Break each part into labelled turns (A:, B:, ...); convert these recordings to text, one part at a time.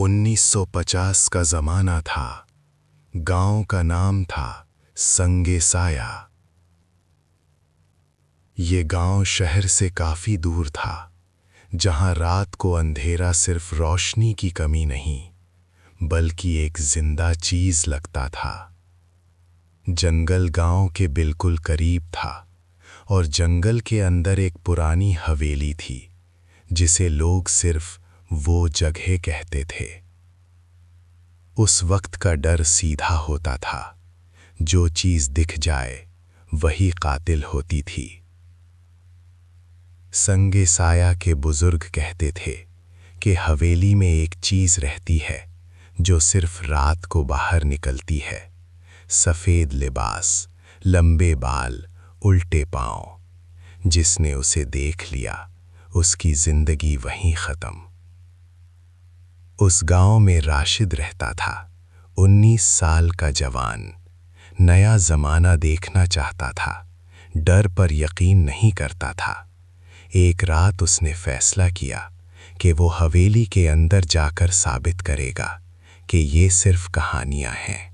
A: 1950 का ज़माना था। गांव का नाम था संगे साया। ये गांव शहर से काफ़ी दूर था, जहां रात को अंधेरा सिर्फ रोशनी की कमी नहीं, बल्कि एक जिंदा चीज़ लगता था। जंगल गांव के बिल्कुल करीब था और जंगल के अंदर एक पुरानी हवेली थी, जिसे लोग सिर्फ वो जगह कहते थे। उस वक्त का डर सीधा होता था, जो चीज़ दिख जाए वही कातिल होती थी। संगे साया के बुजुर्ग कहते थे कि हवेली में एक चीज़ रहती है जो सिर्फ रात को बाहर निकलती है। सफ़ेद लिबास, लंबे बाल, उल्टे पाँव। जिसने उसे देख लिया, उसकी जिंदगी वहीं ख़त्म। उस गांव में राशिद रहता था, 19 साल का जवान। नया ज़माना देखना चाहता था, डर पर यकीन नहीं करता था। एक रात उसने फैसला किया कि वो हवेली के अंदर जाकर साबित करेगा कि ये सिर्फ कहानियां हैं।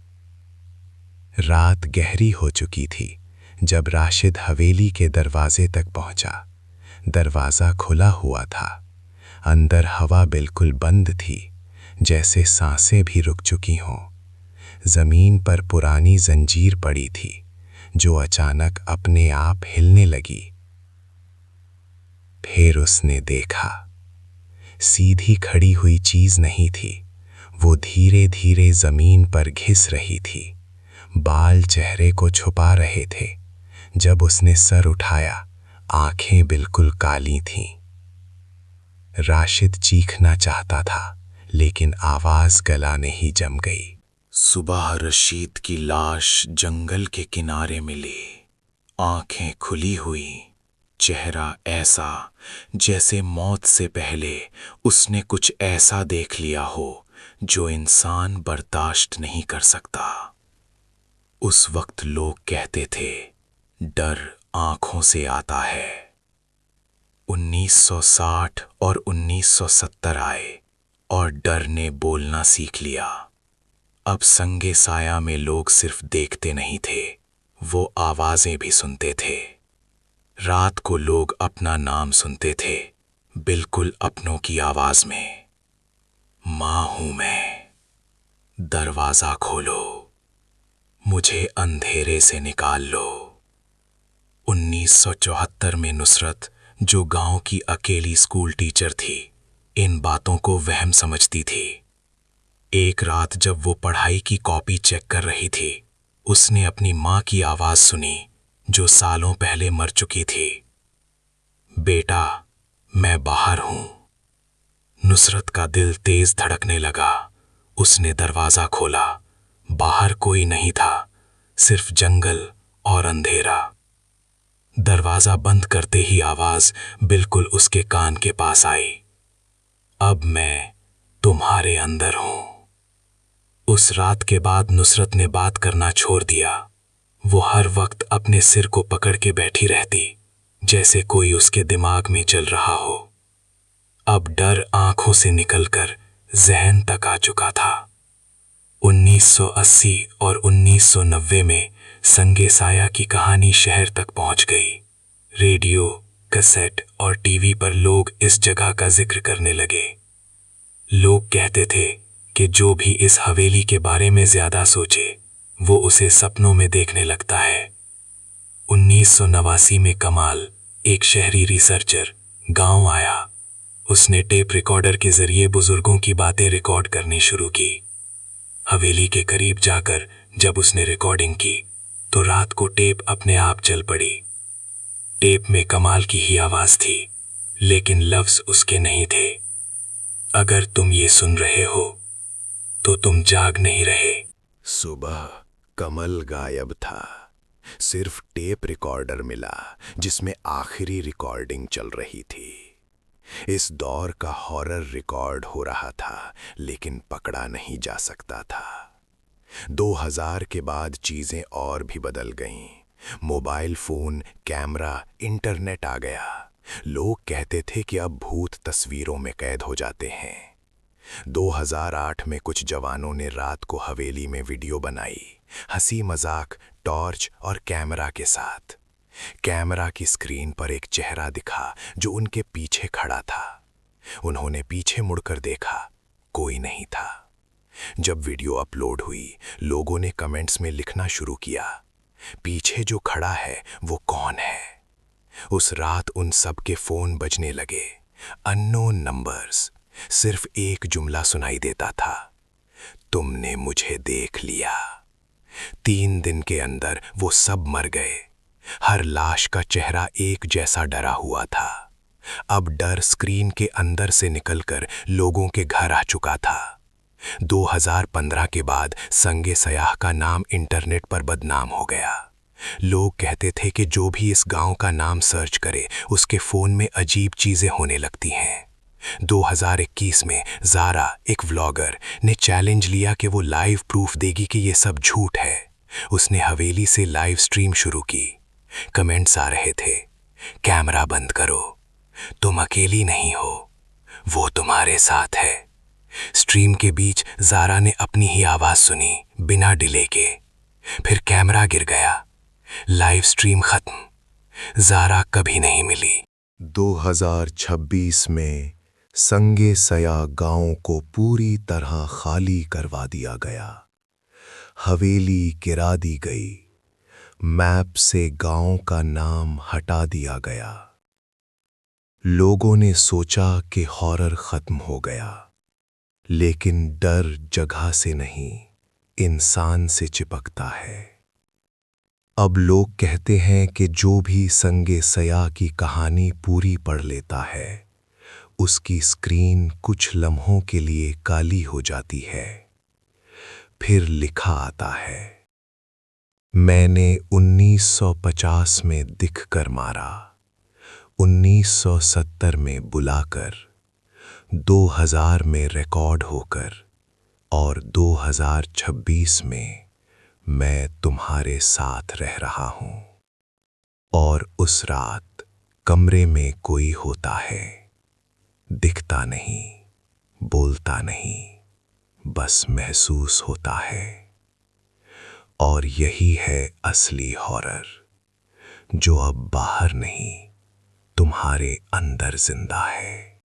A: रात गहरी हो चुकी थी जब राशिद हवेली के दरवाजे तक पहुंचा। दरवाज़ा खुला हुआ था। अंदर हवा बिल्कुल बंद थी, जैसे सांसें भी रुक चुकी हों। ज़मीन पर पुरानी जंजीर पड़ी थी, जो अचानक अपने आप हिलने लगी। फिर उसने देखा, सीधी खड़ी हुई चीज़ नहीं थी, वो धीरे धीरे ज़मीन पर घिस रही थी। बाल चेहरे को छुपा रहे थे। जब उसने सर उठाया, आंखें बिल्कुल काली थीं। राशिद चीखना चाहता था, लेकिन आवाज़ गला में ही जम गई।
B: सुबह रशीद की लाश जंगल के किनारे मिली। आंखें खुली हुई, चेहरा ऐसा जैसे मौत से पहले उसने कुछ ऐसा देख लिया हो जो इंसान बर्दाश्त नहीं कर सकता। उस वक्त लोग कहते थे, डर आंखों से आता है। 1960 और 1970 आए और डर ने बोलना सीख लिया। अब संगे साया में लोग सिर्फ देखते नहीं थे, वो आवाजें भी सुनते थे। रात को लोग अपना नाम सुनते थे, बिल्कुल अपनों की आवाज में। मां हूं मैं, दरवाजा खोलो, मुझे अंधेरे से निकाल लो। 1974 में नुसरत, जो गांव की अकेली स्कूल टीचर थी, इन बातों को वहम समझती थी। एक रात जब वो पढ़ाई की कॉपी चेक कर रही थी, उसने अपनी मां की आवाज सुनी, जो सालों पहले मर चुकी थी। बेटा, मैं बाहर हूं। नुसरत का दिल तेज धड़कने लगा। उसने दरवाजा खोला। बाहर कोई नहीं था, सिर्फ जंगल और अंधेरा। दरवाजा बंद करते ही आवाज बिल्कुल उसके कान के पास आई। अब मैं तुम्हारे अंदर हूं। उस रात के बाद नुसरत ने बात करना छोड़ दिया। वो हर वक्त अपने सिर को पकड़ के बैठी रहती, जैसे कोई उसके दिमाग में चल रहा हो। अब डर आंखों से निकलकर जहन तक आ चुका था। 1980 और 1990 में संगे साया की कहानी शहर तक पहुंच गई। रेडियो, कैसेट और टीवी पर लोग इस जगह का जिक्र करने लगे। लोग कहते थे कि जो भी इस हवेली के बारे में ज्यादा सोचे, वो उसे सपनों में देखने लगता है। 1989 में कमाल, एक शहरी रिसर्चर, गांव आया। उसने टेप रिकॉर्डर के जरिए बुजुर्गों की बातें रिकॉर्ड करनी शुरू की। हवेली के करीब जाकर जब उसने रिकॉर्डिंग की, तो रात को टेप अपने आप चल पड़ी। टेप में कमाल की ही आवाज थी, लेकिन लफ्ज उसके नहीं थे। अगर तुम ये सुन रहे हो, तो तुम जाग नहीं रहे।
A: सुबह कमल गायब था। सिर्फ टेप रिकॉर्डर मिला, जिसमें आखिरी रिकॉर्डिंग चल रही थी। इस दौर का हॉरर रिकॉर्ड हो रहा था, लेकिन पकड़ा नहीं जा सकता था। 2000 के बाद चीजें और भी बदल गईं। मोबाइल फोन, कैमरा, इंटरनेट आ गया। लोग कहते थे कि अब भूत तस्वीरों में कैद हो जाते हैं। 2008 में कुछ जवानों ने रात को हवेली में वीडियो बनाई, हंसी मजाक, टॉर्च और कैमरा के साथ। कैमरा की स्क्रीन पर एक चेहरा दिखा जो उनके पीछे खड़ा था। उन्होंने पीछे मुड़कर देखा, कोई नहीं था। जब वीडियो अपलोड हुई, लोगों ने कमेंट्स में लिखना शुरू किया, पीछे जो खड़ा है वो कौन है। उस रात उन सब के फोन बजने लगे, अननोन नंबर्स। सिर्फ एक जुमला सुनाई देता था, तुमने मुझे देख लिया। 3 दिन के अंदर वो सब मर गए। हर लाश का चेहरा एक जैसा डरा हुआ था। अब डर स्क्रीन के अंदर से निकलकर लोगों के घर आ चुका था। 2015 के बाद संगे सयाह का नाम इंटरनेट पर बदनाम हो गया। लोग कहते थे कि जो भी इस गांव का नाम सर्च करे उसके फोन में अजीब चीजें होने लगती हैं। 2021 में ज़ारा, एक व्लॉगर, ने चैलेंज लिया कि वो लाइव प्रूफ देगी कि ये सब झूठ है। उसने हवेली से लाइव स्ट्रीम शुरू की। कमेंट्स आ रहे थे, कैमरा बंद करो, तुम अकेली नहीं हो, वो तुम्हारे साथ है। स्ट्रीम के बीच ज़ारा ने अपनी ही आवाज़ सुनी, बिना डिले के। फिर कैमरा गिर गया, लाइव स्ट्रीम खत्म। ज़ारा कभी नहीं मिली। 2026 में संगे सया गांव को पूरी तरह खाली करवा दिया गया। हवेली गिरा दी गई, मैप से गांव का नाम हटा दिया गया। लोगों ने सोचा कि हॉरर खत्म हो गया, लेकिन डर जगह से नहीं, इंसान से चिपकता है। अब लोग कहते हैं कि जो भी संगे सया की कहानी पूरी पढ़ लेता है, उसकी स्क्रीन कुछ लम्हों के लिए काली हो जाती है। फिर लिखा आता है, मैंने 1950 में दिख कर मारा, 1970 में बुलाकर, 2000 में रिकॉर्ड होकर, और 2026 में मैं तुम्हारे साथ रह रहा हूं। और उस रात कमरे में कोई होता है, दिखता नहीं, बोलता नहीं, बस महसूस होता है। और यही है असली हॉरर, जो अब बाहर नहीं, तुम्हारे अंदर जिंदा है।